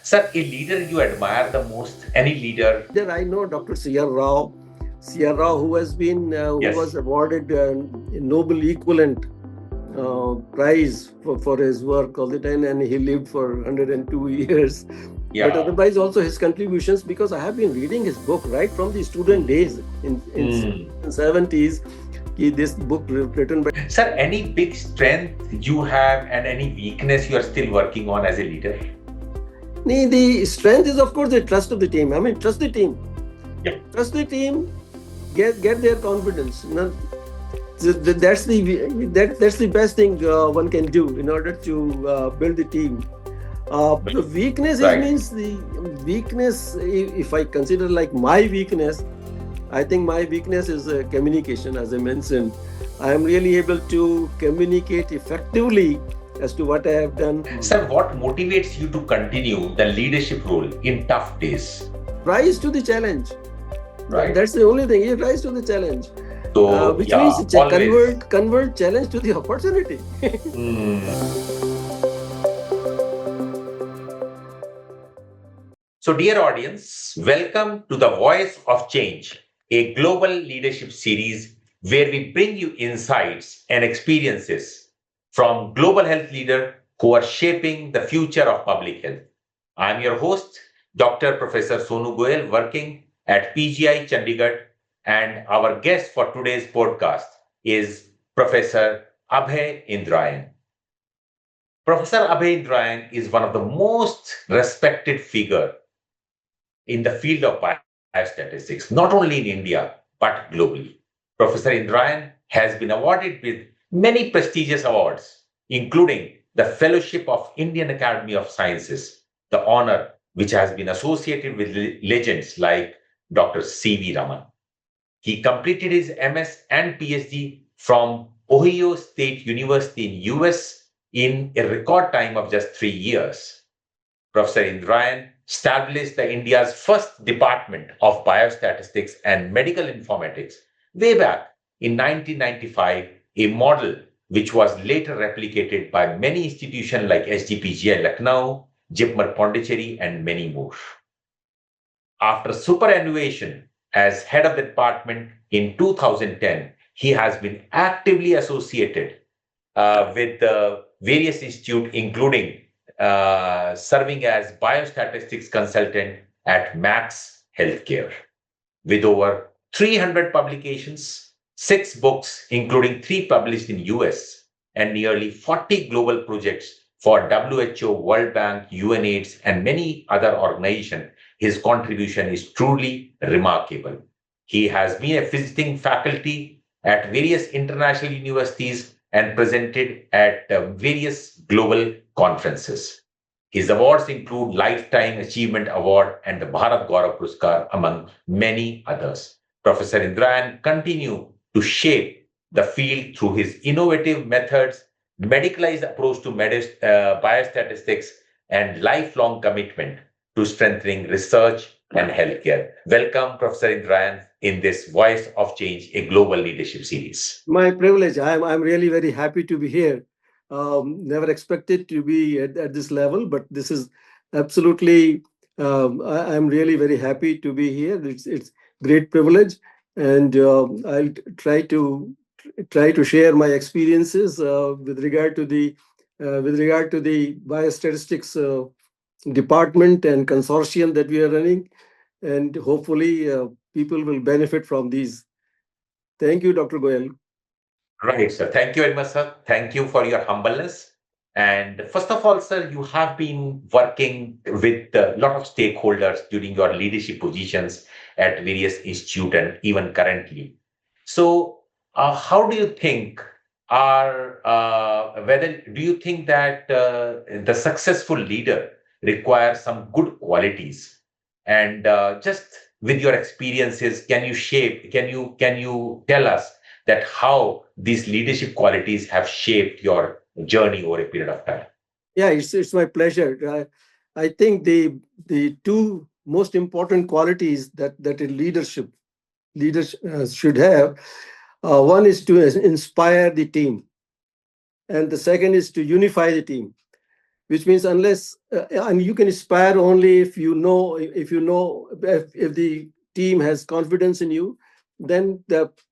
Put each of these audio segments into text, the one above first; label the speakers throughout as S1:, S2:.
S1: Sir, a leader you admire the most, any leader?
S2: Then I know Dr. C.R. Rao, who was
S1: Yes.
S2: awarded a Nobel equivalent prize for his work all the time, and he lived for 102 years. But
S1: Yeah.
S2: otherwise, also his contributions, because I have been reading his book right from the student days in
S1: Hmm.
S2: 70s. This book written by.
S1: Sir, any big strength you have and any weakness you are still working on as a leader?
S2: The strength is, of course, the trust of the team. I mean, trust the team.
S1: Yep.
S2: Trust the team. Get their confidence. That's the best thing one can do in order to build the team. The weakness is
S1: Right.
S2: means the weakness. If I consider like my weakness, I think my weakness is communication. As I mentioned, I am really able to communicate effectively as to what I have done.
S1: Sir, what motivates you to continue the leadership role in tough days?
S2: Rise to the challenge.
S1: Right.
S2: That's the only thing. You rise to the challenge.
S1: So,
S2: Which
S1: yeah,
S2: means
S1: always.
S2: convert challenge to the opportunity.
S1: So, dear audience, welcome to the Voice of Change, a global leadership series where we bring you insights and experiences from global health leaders who are shaping the future of public health. I am your host, Dr. Professor Sonu Goyal, working at PGI Chandigarh, and our guest for today's podcast is Professor Abhay Indrayan. Professor Abhay Indrayan is one of the most respected figure in the field of biostatistics, not only in India, but globally. Professor Indrayan has been awarded with many prestigious awards, including the Fellowship of Indian Academy of Sciences, the honor which has been associated with legends like Dr. C.V. Raman. He completed his MS and PhD from Ohio State University in US in a record time of just 3 years. Professor Indrayan established the India's first department of biostatistics and medical informatics way back in 1995, a model which was later replicated by many institutions like SGPGI Lucknow, JIPMER Pondicherry, and many more. After superannuation as head of the department in 2010, he has been actively associated with various institutes, including serving as biostatistics consultant at Max Healthcare. With over 300 publications, 6 books, including 3 published in US, and nearly 40 global projects for WHO, World Bank, UNAIDS, and many other organizations, his contribution is truly remarkable. He has been a visiting faculty at various international universities and presented at various global conferences. His awards include Lifetime Achievement Award and the Bharat Gaurav Puruskar, among many others. Professor Indrayan continues to shape the field through his innovative methods, medicalized approach to biostatistics, and lifelong commitment to strengthening research and healthcare. Welcome, Professor Indrayan, in this Voice of Change, a global leadership series.
S2: My privilege. I'm really very happy to be here. Never expected to be at this level, but this is absolutely. I'm really very happy to be here. It's great privilege, and I'll try to share my experiences with regard to the biostatistics department and consortium that we are running, and hopefully people will benefit from these. Thank you, Dr. Goyal.
S1: Right, sir. Thank you very much, sir. Thank you for your humbleness. And first of all, sir, you have been working with a lot of stakeholders during your leadership positions at various institutes and even currently. So, how do you think whether do you think that the successful leader requires some good qualities? And just with your experiences, can you tell us that how these leadership qualities have shaped your journey over a period of time?
S2: Yeah, it's my pleasure. I think the two most important qualities that a leaders should have. One is to inspire the team, and the second is to unify the team. which means unless and you can inspire only if you know if the team has confidence in you, then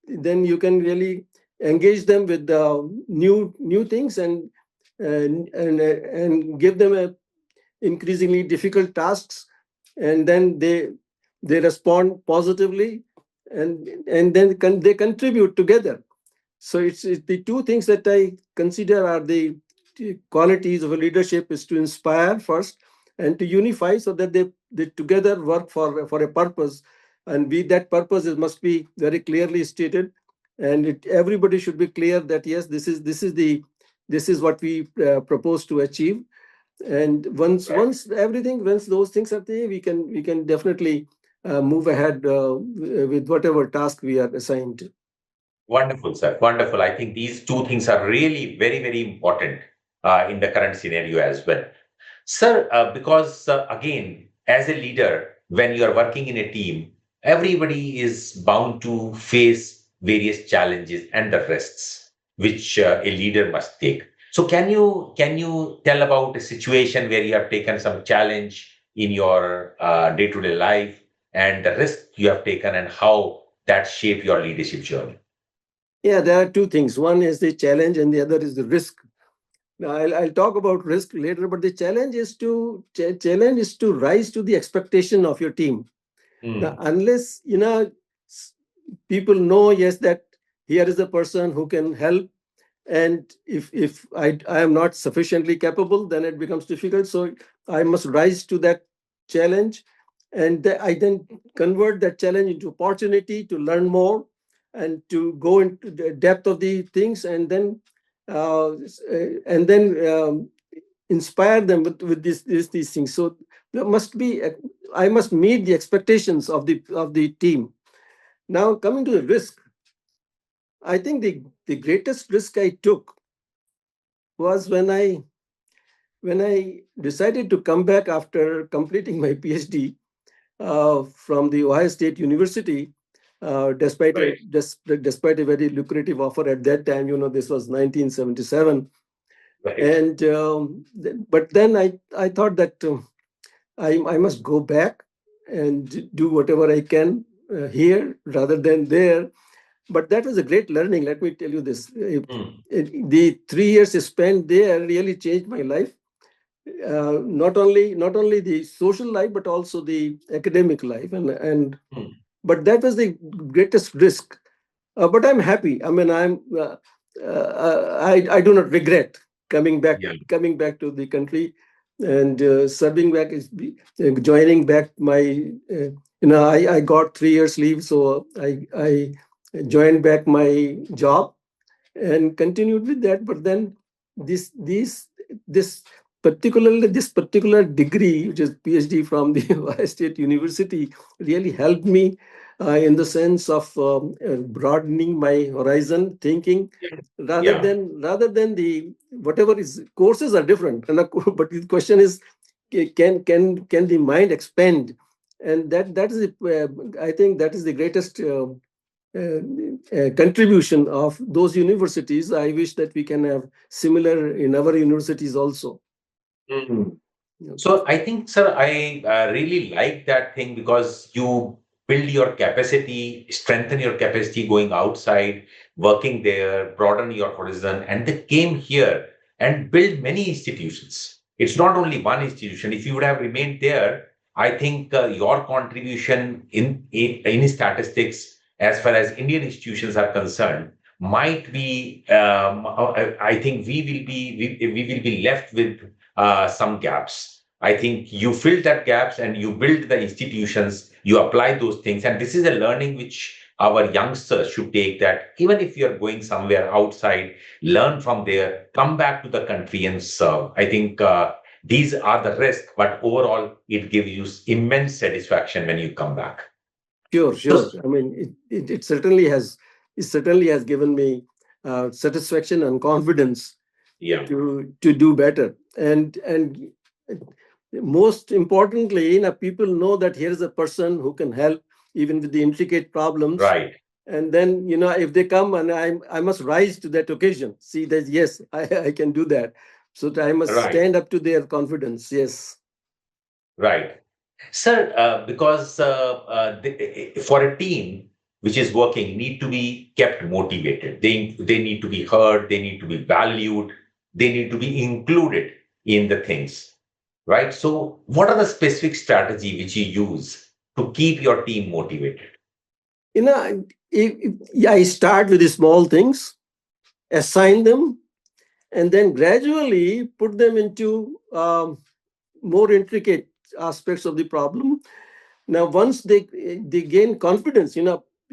S2: then you can really engage them with the new things, and give them a increasingly difficult tasks, and then they respond positively, and then they contribute together. So it's the two things that I consider are the qualities of a leadership, is to inspire first and to unify, so that they together work for a purpose. And that purpose must be very clearly stated. And everybody should be clear that yes, this is what we propose to achieve. And once those things are there, we can definitely move ahead with whatever task we are assigned.
S1: Wonderful, sir. Wonderful. I think these two things are really very, very important in the current scenario as well. Sir, because again, as a leader, when you are working in a team, everybody is bound to face various challenges and the risks which a leader must take. So, can you tell about a situation where you have taken some challenge in your day-to-day life and the risk you have taken and how that shaped your leadership journey?
S2: Yeah, there are two things. One is the challenge, and the other is the risk. Now, I'll talk about risk later, but the challenge is to rise to the expectation of your team. Now,
S1: Mm,
S2: unless people know, yes, that here is a person who can help, and if I am not sufficiently capable, then it becomes difficult. So I must rise to that challenge, and I then convert that challenge into opportunity to learn more and to go into the depth of the things, and then inspire them with these things. So there must be I must meet the expectations of the team. Now, coming to the risk, I think the greatest risk I took was when I decided to come back after completing my PhD from the Ohio State University,
S1: right,
S2: despite a very lucrative offer at that time. This was 1977,
S1: right.
S2: and but then I thought that I must go back and do whatever I can here rather than there. But that was a great learning. Let me tell you this:
S1: Mm,
S2: the 3 years spent there really changed my life. Not only the social life, but also the academic life, and
S1: mm,
S2: but that was the greatest risk. But I'm happy. I mean, I do not regret
S1: yeah.
S2: coming back to the country, and serving back joining back my. I got 3 years leave, so I joined back my job and continued with that. But then this this this this particular degree, which is PhD from the Ohio State University, really helped me in the sense of broadening my horizon thinking,
S1: Yeah.
S2: rather than the whatever is courses are different, but the question is, can the mind expand? And that is I think that is the greatest contribution of those universities. I wish that we can have similar in our universities also.
S1: Mm.
S2: Yeah.
S1: So I think, sir, I really like that thing because you build your capacity, strengthen your capacity going outside, working there, broaden your horizon, and they came here and build many institutions. It's not only one institution. If you would have remained there, I think your contribution in statistics, as far as Indian institutions are concerned, might be. I think we will be left with some gaps. I think you filled that gaps and you build the institutions, you apply those things. And this is a learning which our youngsters should take, that even if you're going somewhere outside, learn from there, come back to the country and serve. I think these are the risks, but overall, it gives you immense satisfaction when you come back.
S2: Sure,
S1: So,
S2: sure. I mean, it certainly has given me satisfaction and confidence
S1: yeah,
S2: to do better. And most importantly, people know that here is a person who can help even with the intricate problems.
S1: right.
S2: And then, if they come, and I must rise to that occasion, see that yes, I can do that. So I must
S1: Right.
S2: stand up to their confidence. Yes.
S1: Right. Sir, because for a team which is working, need to be kept motivated. They need to be heard. They need to be valued. They need to be included in the things, right? So, what are the specific strategy which you use to keep your team motivated?
S2: You know, yeah, I start with the small things, assign them, and then gradually put them into more intricate aspects of the problem. Now, once they gain confidence,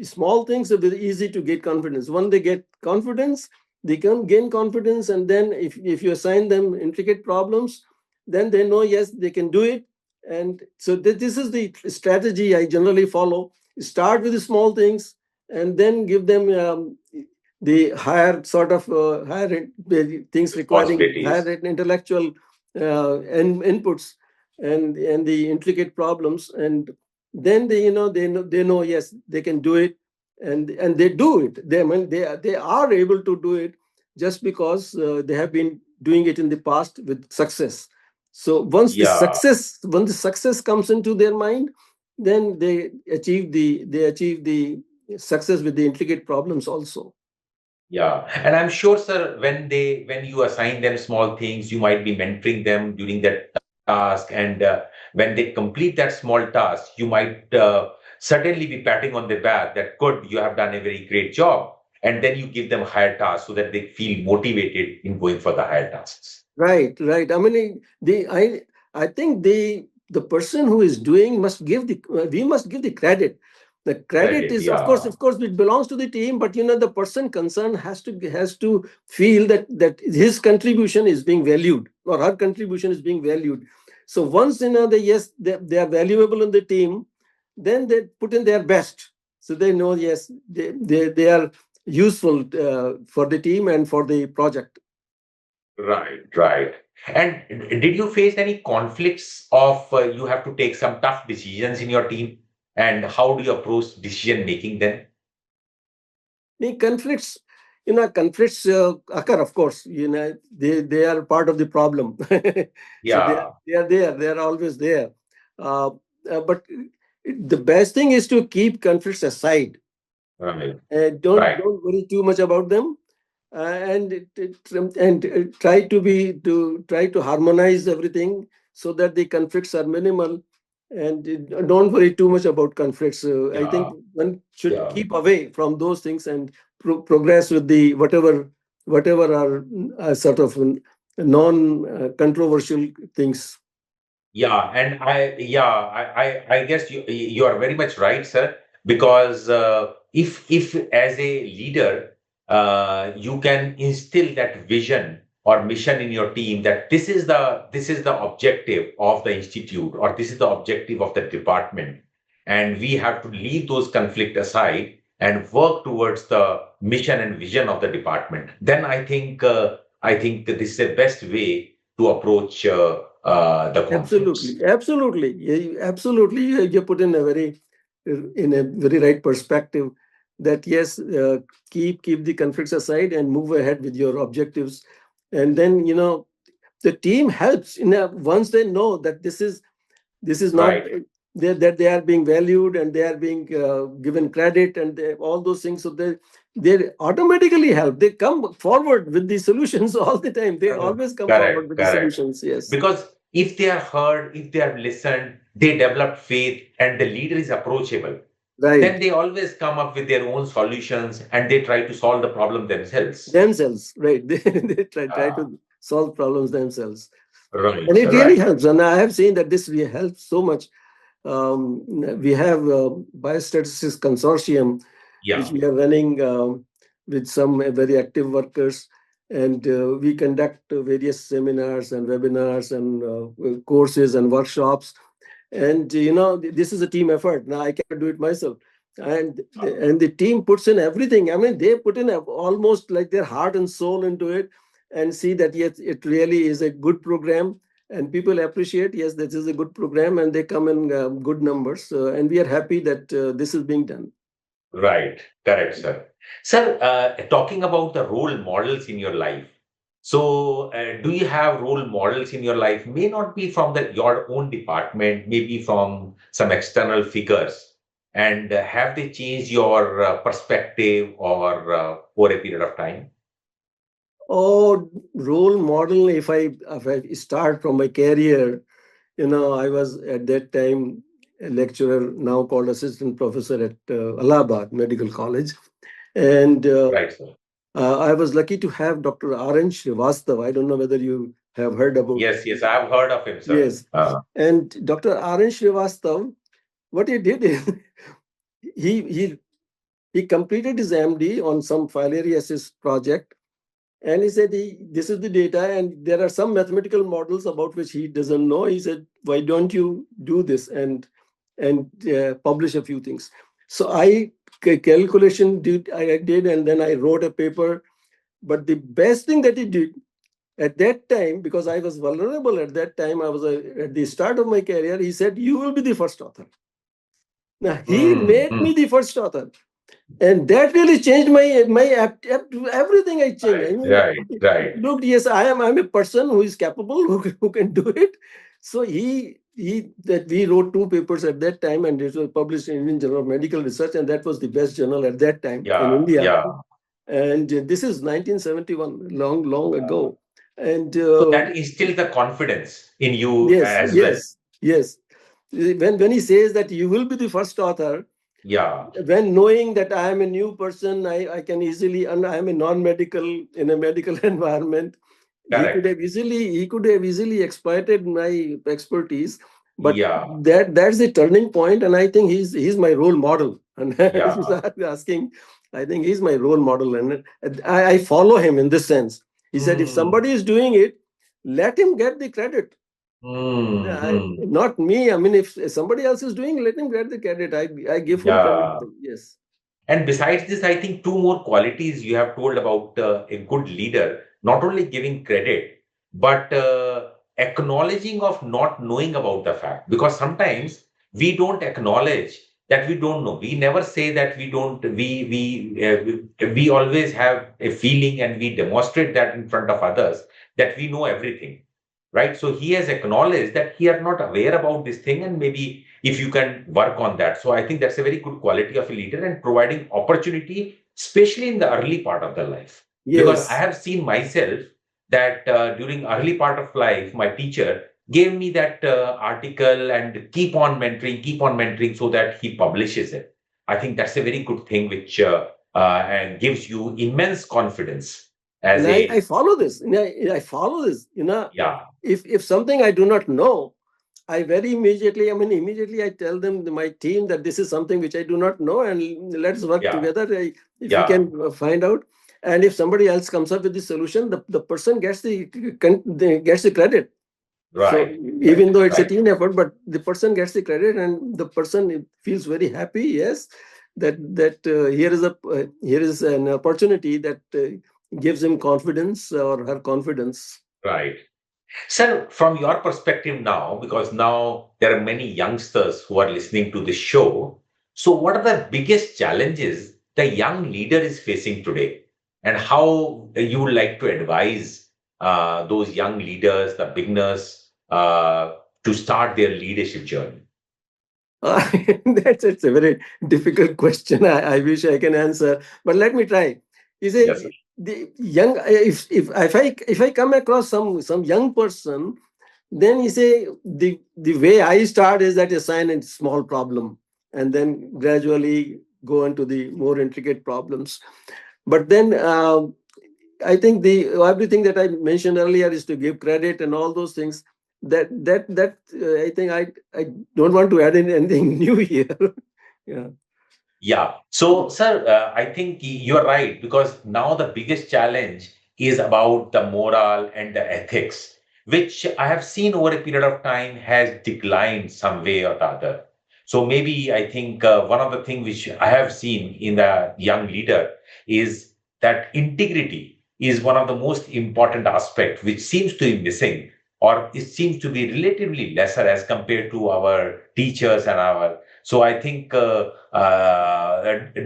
S2: small things are very easy to get confidence. When they get confidence, they can gain confidence, and then if you assign them intricate problems, then they know yes they can do it. And so this is the strategy I generally follow. Start with the small things, and then give them the higher sort of things requiring
S1: Responsibilities.
S2: higher intellectual inputs and the intricate problems, and then they know yes they can do it, and they do it. They are able to do it just because they have been doing it in the past with success. So
S1: Yeah.
S2: once the success comes into their mind, then they achieve the success with the intricate problems also.
S1: Yeah, and I'm sure, sir, when you assign them small things, you might be mentoring them during that task, and when they complete that small task, you might certainly be patting on their back that good, you have done a very great job, and then you give them higher tasks so that they feel motivated in going for the higher tasks.
S2: Right, right. I mean, I think the person who is doing must give the we must give the credit. The credit
S1: Credit,
S2: is,
S1: yeah,
S2: of course, it belongs to the team, but the person concerned has to feel that his contribution is being valued, or her contribution is being valued. So once they are valuable in the team, then they put in their best. So they know yes they are useful for the team and for the project.
S1: right, right. And did you face any conflicts of you have to take some tough decisions in your team, and how do you approach decision making then?
S2: The conflicts occur, of course. They are part of the problem. So
S1: Yeah,
S2: they are always there. Uh, but the best thing is to keep conflicts aside.
S1: right,
S2: Don't worry too much about them, and try to harmonize everything so that the conflicts are minimal, and don't worry too much about conflicts. I think
S1: yeah.
S2: one should
S1: Yeah,
S2: keep away from those things and progress with the whatever are sort of non controversial things.
S1: I guess you are very much right, sir. Because if as a leader, you can instill that vision or mission in your team that this is the objective of the institute, or this is the objective of the department, and we have to leave those conflict aside and work towards the mission and vision of the department. Then I think that this is the best way to approach the conflicts.
S2: Absolutely, absolutely, absolutely. You put in a very right perspective that yes, keep the conflicts aside and move ahead with your objectives, and then the team helps. Once they know that this is not
S1: Right.
S2: that they are being valued and they are being given credit and all those things, so they automatically help. They come forward with the solutions all the time. They always come forward
S1: Correct,
S2: with the
S1: correct.
S2: solutions. Yes,
S1: Because if they are heard, if they are listened, they develop faith, and the leader is approachable,
S2: right.
S1: then they always come up with their own solutions and they try to solve the problem themselves.
S2: Themselves, right. They try
S1: Ah,
S2: to solve problems themselves,
S1: right,
S2: and it really
S1: right.
S2: helps, and I have seen that this really helps so much. We have Biostatistics Consortium, which
S1: Yeah,
S2: we are running with some very active workers, and we conduct various seminars and webinars and courses and workshops. And this is a team effort. Now I cannot do it myself, and the team puts in everything. I mean, they put in almost like their heart and soul into it, and see that yes, it really is a good program, and people appreciate yes this is a good program, and they come in good numbers, and we are happy that this is being done.
S1: right. Correct, sir. Sir, talking about the role models in your life. So, do you have role models in your life? May not be from your own department, maybe from some external figures. And have they changed your perspective or over a period of time?
S2: Oh, role model. If I start from my career, I was at that time a lecturer, now called assistant professor at Allahabad Medical College, and
S1: Right, sir.
S2: I was lucky to have Dr. R.N. Srivastav. I don't know whether you have heard about.
S1: Yes, yes, I've heard of him, sir.
S2: Yes, and Dr. R.N. Srivastav, what he did is he he he completed his MD on some filariasis project. And he said, this is the data, and there are some mathematical models about which he doesn't know. He said, why don't you do this and publish a few things? So I did, and then I wrote a paper. But the best thing that he did at that time, because I was vulnerable at that time, I was at the start of my career, he said, you will be the first author. Now, he
S1: Mm,
S2: made
S1: mm.
S2: me the first author. And that really changed everything. I changed. I
S1: Right,
S2: mean,
S1: right, right.
S2: look, yes, I'm a person who is capable, who can do it. So he that we wrote two papers at that time, and it was published in Indian Journal of Medical Research, and that was the best journal at that time in
S1: Yeah,
S2: India.
S1: yeah.
S2: And this is 1971, long ago. And
S1: So that instills the confidence in you
S2: yes,
S1: as well.
S2: yes. When he says that you will be the first author,
S1: Yeah,
S2: when knowing that I am a new person, I can easily, and I am a non-medical in a medical environment,
S1: correct.
S2: he could have easily exploited my expertise. But
S1: Yeah,
S2: that's the turning point, and I think he's my role model. And if you
S1: yeah.
S2: start asking, I think he's my role model, and I follow him in this sense. He said, if
S1: Mm,
S2: somebody is doing it, let him get the credit.
S1: mm, mm.
S2: Not me. I mean, if somebody else is doing, let him get the credit. I give full credit
S1: Yeah.
S2: to him. Yes.
S1: And besides this, I think two more qualities you have told about a good leader, not only giving credit, but acknowledging of not knowing about the fact. Because sometimes we don't acknowledge that we don't know. We never say that we don't, we always have a feeling and we demonstrate that in front of others that we know everything. Right. So he has acknowledged that he are not aware about this thing, and maybe if you can work on that. So I think that's a very good quality of a leader and providing opportunity, especially in the early part of the life. Because I
S2: Yes.
S1: have seen myself that during early part of life, my teacher gave me that article and keep on mentoring so that he publishes it. I think that's a very good thing, which and gives you immense confidence as
S2: And I
S1: a,
S2: follow this. I follow this.
S1: yeah,
S2: If something I do not know, immediately I tell them, my team, that this is something which I do not know, and let's work
S1: yeah,
S2: together. If we
S1: yeah,
S2: can find out, and if somebody else comes up with the solution, the person gets the credit. So
S1: right, right,
S2: even though it's a
S1: right.
S2: team effort, but the person gets the credit, and the person feels very happy. Yes, that here is an opportunity that gives him confidence, or her confidence.
S1: Right. Sir, from your perspective now, because now there are many youngsters who are listening to this show. So, what are the biggest challenges the young leader is facing today? And how you would like to advise those young leaders, the beginners, to start their leadership journey?
S2: Uh, that's a very difficult question. I wish I can answer, but let me try. You
S1: Yes, sir.
S2: say the young. If I come across some young person, then you say the way I start is that assign a small problem, and then gradually go into the more intricate problems. But then I think the everything that I mentioned earlier is to give credit and all those things. I think I don't want to add in anything new here. Yeah.
S1: Yeah. So, sir, I think you're right, because now the biggest challenge is about the moral and the ethics, which I have seen over a period of time has declined some way or the other. So maybe I think one of the things which I have seen in the young leader is that integrity is one of the most important aspects, which seems to be missing, or it seems to be relatively lesser as compared to our teachers and our. So I think. Do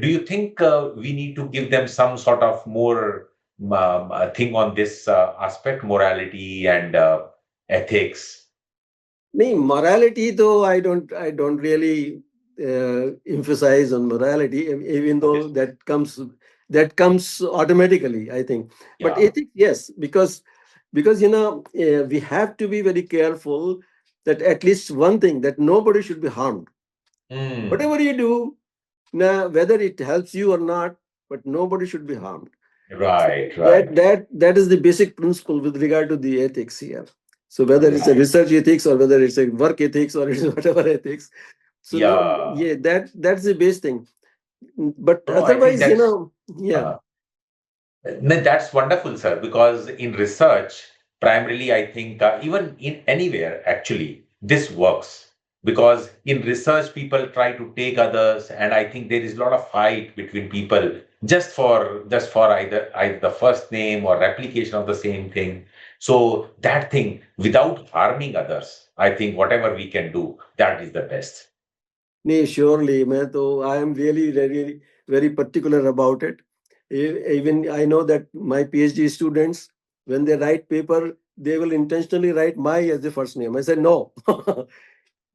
S1: you think we need to give them some sort of more thing on this aspect, morality and ethics?
S2: No, morality though I don't really emphasize on morality, even
S1: Okay.
S2: though that comes automatically, I think. But
S1: Yeah.
S2: ethics, yes, because we have to be very careful that at least one thing, that nobody should be harmed.
S1: Mm.
S2: Whatever you do, now whether it helps you or not, but nobody should be harmed. So
S1: Right,
S2: that
S1: right,
S2: that that is the basic principle with regard to the ethics here. So whether it's a
S1: right.
S2: research ethics or whether it's a work ethics or it's whatever ethics, so no,
S1: Yeah.
S2: yeah, that's the base thing. But
S1: No, no, I think
S2: otherwise,
S1: that's
S2: yeah.
S1: no, that's wonderful, sir, because in research, primarily, I think even in anywhere, actually, this works. Because in research, people try to take others, and I think there is a lot of fight between people just for either the first name or replication of the same thing. So that thing, without harming others, I think whatever we can do, that is the best.
S2: Nee, surely, man. So I am really very, very particular about it. Even I know that my PhD students, when they write paper, they will intentionally write my as the first name. I said no.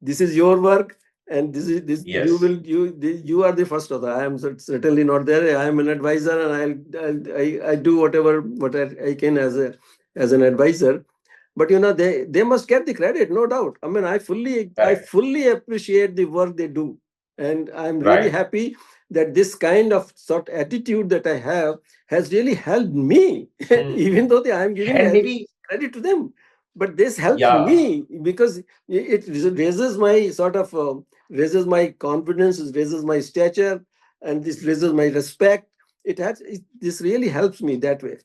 S2: This is your work, and this you
S1: Yes,
S2: will you are the first author. I am certainly not there. I am an advisor, and I do what I can as an advisor. But they must get the credit, no doubt. I mean, I
S1: correct.
S2: fully appreciate the work they do, and I'm really
S1: Right.
S2: happy that this kind of sort attitude that I have has really helped me,
S1: Mm.
S2: even though I'm giving
S1: And maybe,
S2: credit to them. But this helps
S1: yeah.
S2: me because it raises my raises my confidence, it raises my stature, and this raises my respect. This really helps me that way.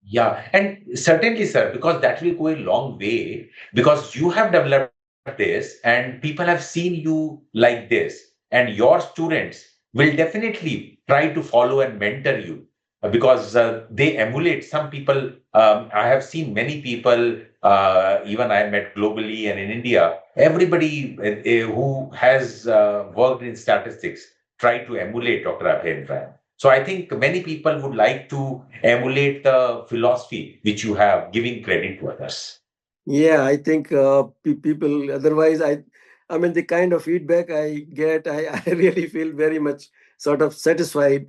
S1: Yeah, and certainly, sir, because that will go a long way because you have developed this and people have seen you like this, and your students will definitely try to follow and mentor you because they emulate some people. I have seen many people, even I met globally and in India, everybody who has worked in statistics try to emulate Dr. Abhay Indrayan. So I think many people would like to emulate the philosophy which you have, giving credit to others.
S2: Yeah, I think people otherwise I mean the kind of feedback I get, I really feel very much sort of satisfied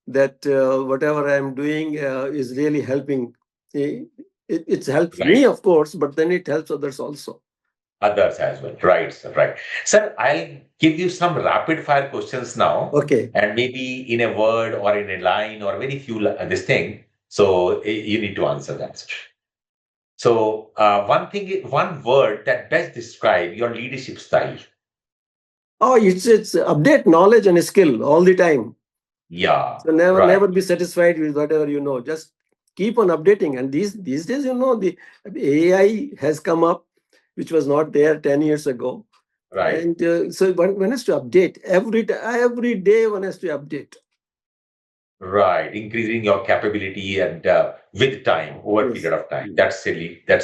S2: that whatever I'm doing is really helping. It helps
S1: Right.
S2: me, of course, but then it helps others also.
S1: Others as well. Right, sir. Right. Sir, I'll give you some rapid fire questions now,
S2: Okay.
S1: and maybe in a word or in a line or very few this thing. So you need to answer that, sir. So one word that best describe your leadership style.
S2: Oh, it's update knowledge and skill all the time.
S1: Yeah,
S2: So never
S1: right,
S2: be satisfied with whatever you know. Just keep on updating. And these days, the AI has come up, which was not there 10 years ago.
S1: right,
S2: And so one has to update every day. One has to update.
S1: right. Increasing your capability and with time, over a
S2: Yes.
S1: period of time. That's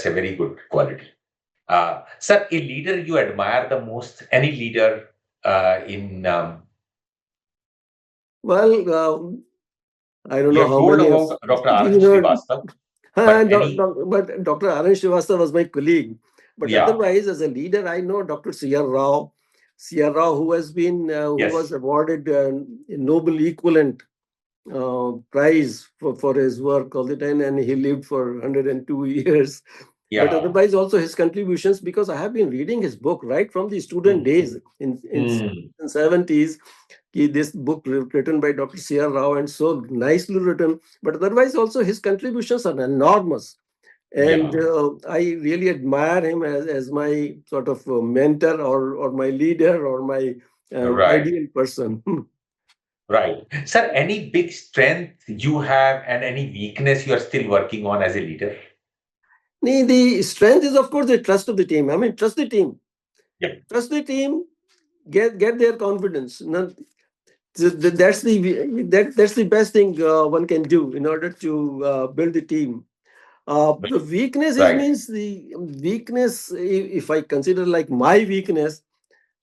S1: a very good quality. Sir, a leader you admire the most, any leader in
S2: Well, I don't
S1: you
S2: know
S1: have
S2: how
S1: told
S2: many of
S1: about Dr.
S2: you
S1: Arun
S2: know.
S1: Srivastava, but any,
S2: But Dr. Arun Srivastava was my colleague. But
S1: yeah,
S2: otherwise, as a leader, I know Dr. C.R. Rao, who was
S1: yes,
S2: awarded a Nobel equivalent prize for his work all the time, and he lived for 102 years. But
S1: yeah,
S2: otherwise, also his contributions, because I have been reading his book right from the student
S1: mm,
S2: days in
S1: mm,
S2: 70s. This book written by Dr. C.R. Rao and so nicely written. But otherwise, also his contributions are enormous. And
S1: yeah,
S2: I really admire him as my sort of mentor or my leader or my
S1: right,
S2: ideal person.
S1: right. Sir, any big strength you have and any weakness you are still working on as a leader?
S2: The strength is, of course, the trust of the team. I mean, trust the team.
S1: Yeah,
S2: Trust the team. Get their confidence. That's the best thing one can do in order to build the team. The weakness is
S1: right,
S2: means the weakness. If I consider like my weakness,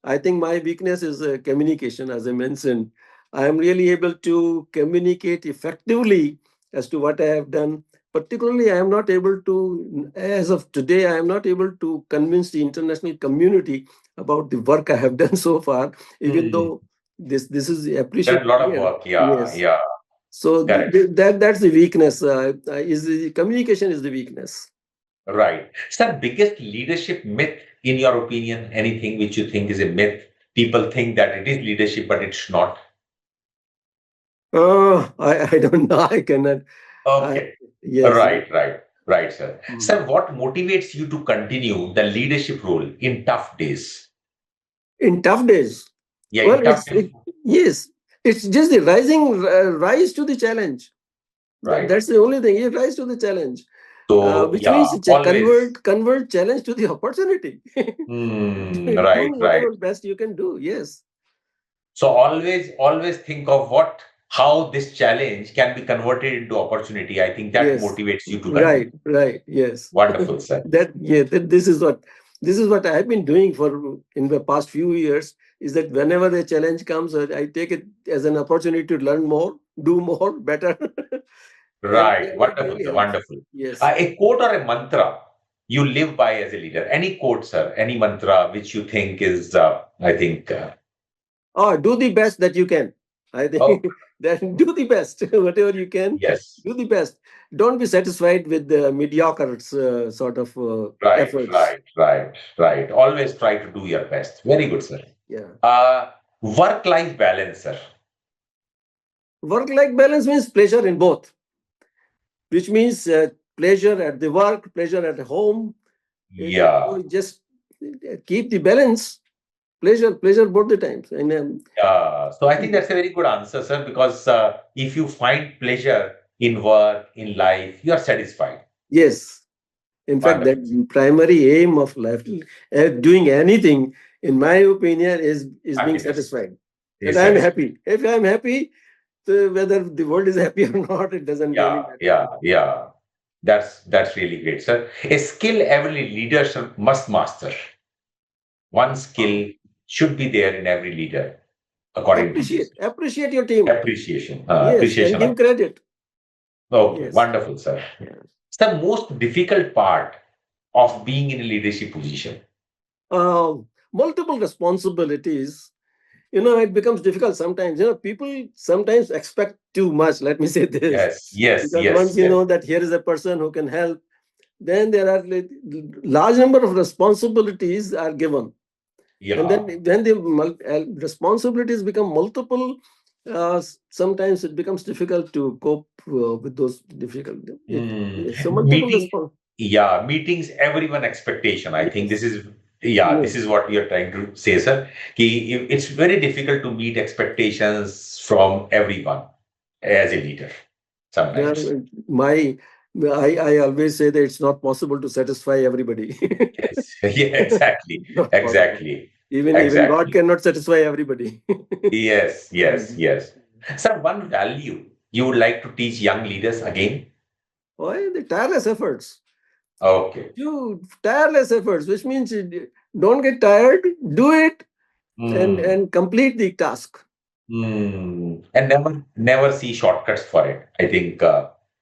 S2: I think my weakness is communication. As I mentioned, I am really able to communicate effectively as to what I have done. Particularly, I am not able to, as of today, I am not able to convince the international community about the work I have done so far, even
S1: Hmm.
S2: though this is
S1: Done a
S2: appreciated
S1: lot of
S2: here.
S1: work. Yeah,
S2: Yes.
S1: yeah,
S2: So
S1: correct.
S2: that's the weakness. Is the communication is the weakness.
S1: Right. Sir, biggest leadership myth, in your opinion, anything which you think is a myth? People think that it is leadership, but it's not.
S2: I don't know. I cannot. I,
S1: Okay.
S2: yes.
S1: Right, sir.
S2: Mm.
S1: Sir, what motivates you to continue the leadership role in tough days?
S2: In tough days.
S1: Yeah,
S2: Well,
S1: in tough days.
S2: yes, it's just the rise to the challenge.
S1: Right.
S2: That's the only thing. You rise to the challenge,
S1: So,
S2: which
S1: yeah,
S2: means it's a
S1: always.
S2: convert challenge to the opportunity. Do
S1: Right, right.
S2: whatever best you can do. Yes,
S1: So always think of how this challenge can be converted into opportunity. I think that
S2: yes,
S1: motivates you to
S2: right,
S1: continue.
S2: right. Yes,
S1: Wonderful, sir.
S2: this is what I have been doing for in the past few years. Is that whenever the challenge comes, I take it as an opportunity to learn more, do more, better, and
S1: Right.
S2: it
S1: Wonderful,
S2: really
S1: sir.
S2: helps.
S1: Wonderful.
S2: Yes.
S1: A quote or a mantra you live by as a leader. Any quote, sir. Any mantra which you think is, I think,
S2: Oh, do the best that you can. I
S1: oh,
S2: think that do the best, whatever you can,
S1: yes.
S2: do the best. Don't be satisfied with the mediocre sort of
S1: Right,
S2: efforts.
S1: right, right, right. Always try to do your best. Very good, sir.
S2: Yeah.
S1: Work-life balance, sir.
S2: Work-life balance means pleasure in both, which means pleasure at the work, pleasure at home.
S1: Yeah.
S2: So just keep the balance, pleasure both the times. And
S1: So I think that's a very good answer, sir, because if you find pleasure in work, in life, you are satisfied.
S2: yes, in fact,
S1: Wonderful.
S2: that primary aim of life, doing anything, in my opinion, is being
S1: Happiness
S2: satisfied. That
S1: is
S2: I'm
S1: satisfied.
S2: happy. If I'm happy, so whether the world is happy or not, it doesn't really
S1: Yeah,
S2: matter.
S1: yeah, yeah. That's really great, sir. A skill every leader must master. One skill should be there in every leader, according to you.
S2: Appreciate your team.
S1: Appreciation,
S2: Yes, and
S1: appreciation of.
S2: give credit.
S1: Okay,
S2: Yes.
S1: wonderful, sir.
S2: Yeah.
S1: It's the most difficult part of being in a leadership position.
S2: Multiple responsibilities. It becomes difficult sometimes. People sometimes expect too much. Let me say this,
S1: Yes, yes,
S2: because once
S1: yes,
S2: you
S1: yes.
S2: know that here is a person who can help, then there are large number of responsibilities are given, and then
S1: Yeah.
S2: when the responsibilities become multiple, sometimes it becomes difficult to cope with those difficult.
S1: Mm.
S2: So multiple
S1: Meeting,
S2: response.
S1: yeah, meetings everyone expectation. I think
S2: Yes,
S1: this is, yeah, this
S2: yes.
S1: is what we are trying to say, sir. It's very difficult to meet expectations from everyone as a leader sometimes.
S2: Well, my I always say that it's not possible to satisfy everybody.
S1: Yes, yeah, exactly,
S2: Not possible.
S1: exactly,
S2: Even God
S1: exactly.
S2: cannot satisfy everybody.
S1: Yes, yes,
S2: Mhm.
S1: yes. Sir, one value you would like to teach young leaders again?
S2: Why the tireless efforts?
S1: Okay.
S2: Tireless efforts, which means don't get tired, do it,
S1: Hmm.
S2: and complete the task.
S1: And never see shortcuts for it. I think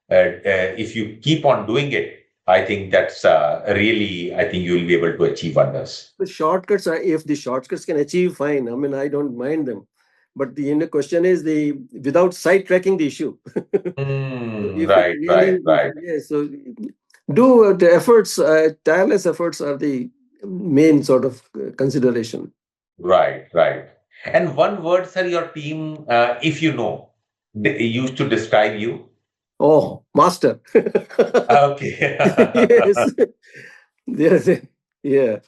S1: if you keep on doing it, I think that's really, I think you will be able to achieve wonders.
S2: The shortcuts are, if the shortcuts can achieve, fine. I mean, I don't mind them. But the question is the without sidetracking the issue. So if it
S1: Right, right,
S2: really,
S1: right,
S2: yes, so do the efforts, tireless efforts are the main sort of consideration.
S1: right. And one word, sir, your team, if you know, they used to describe you.
S2: Oh, master.
S1: Okay.
S2: Yes. Yes. Yeah.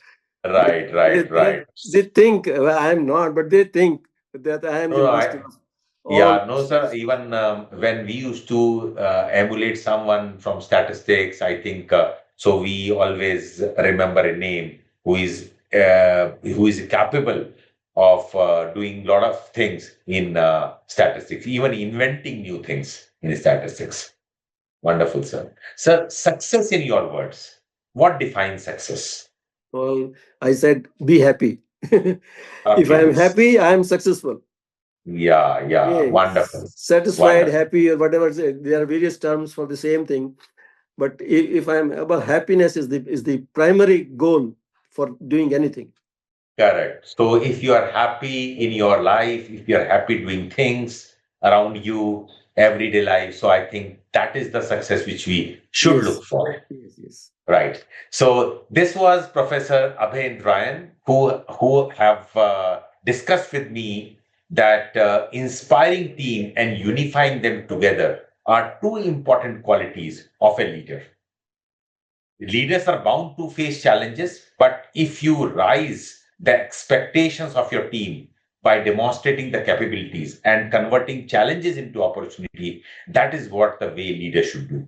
S2: They,
S1: Right, right.
S2: they think, well, I'm not, but they think that I am the
S1: No,
S2: master of all
S1: yeah, no, sir.
S2: masters.
S1: Even when we used to emulate someone from statistics, I think so. We always remember a name who is capable of doing a lot of things in statistics, even inventing new things in statistics. Wonderful, sir. Sir, success in your words. What defines success?
S2: Well, I said, be happy. If I
S1: Okay,
S2: am happy, I am successful.
S1: Yeah, yeah,
S2: Okay,
S1: wonderful,
S2: satisfied,
S1: wonderful.
S2: happy, or whatever. There are various terms for the same thing. But if I'm about happiness is the primary goal for doing anything.
S1: Correct. So if you are happy in your life, if you are happy doing things around you, everyday life, so I think that is the success which we should
S2: Yes,
S1: look for.
S2: yes, yes.
S1: Right. So this was Professor Abhay Indrayan who have discussed with me that inspiring team and unifying them together are two important qualities of a leader. Leaders are bound to face challenges, but if you rise the expectations of your team by demonstrating the capabilities and converting challenges into opportunity, that is what the way leaders should do.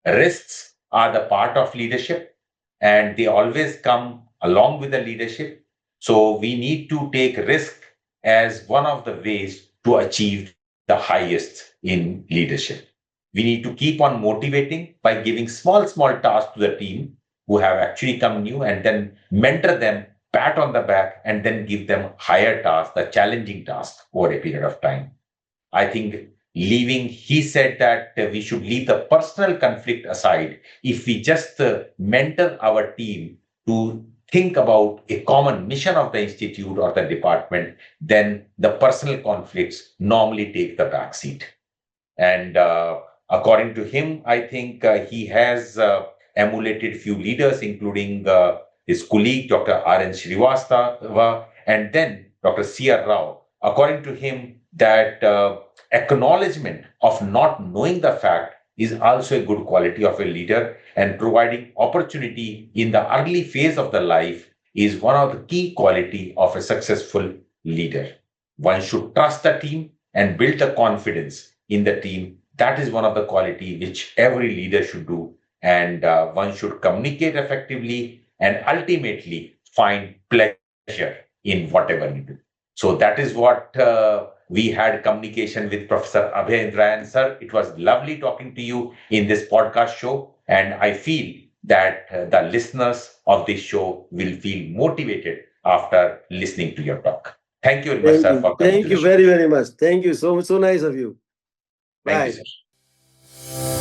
S1: Risks are the part of leadership and they always come along with the leadership. So we need to take risk as one of the ways to achieve the highest in leadership. We need to keep on motivating by giving small tasks to the team who have actually come new and then mentor them, pat on the back, and then give them higher tasks, the challenging tasks over a period of time. I think he said that we should leave the personal conflict aside. If we just mentor our team to think about a common mission of the institute or the department, then the personal conflicts normally take the back seat. And according to him, I think he has emulated few leaders, including his colleague, Dr. R.N. Srivastava, and then Dr. C.R. Rao. According to him, that acknowledgement of not knowing the fact is also a good quality of a leader, and providing opportunity in the early phase of the life is one of the key quality of a successful leader. One should trust the team and build the confidence in the team. That is one of the quality which every leader should do. And one should communicate effectively and ultimately find pleasure in whatever we do. So that is what we had communication with Professor Abhay Indrayan, sir. It was lovely talking to you in this podcast show. And I feel that the listeners of this show will feel motivated after listening to your talk. Thank you very much,
S2: Thank
S1: sir,
S2: you.
S1: for coming to
S2: Thank
S1: the
S2: you
S1: show.
S2: very, very much. Thank you. So nice of you.
S1: Thank you,
S2: Bye.
S1: sir.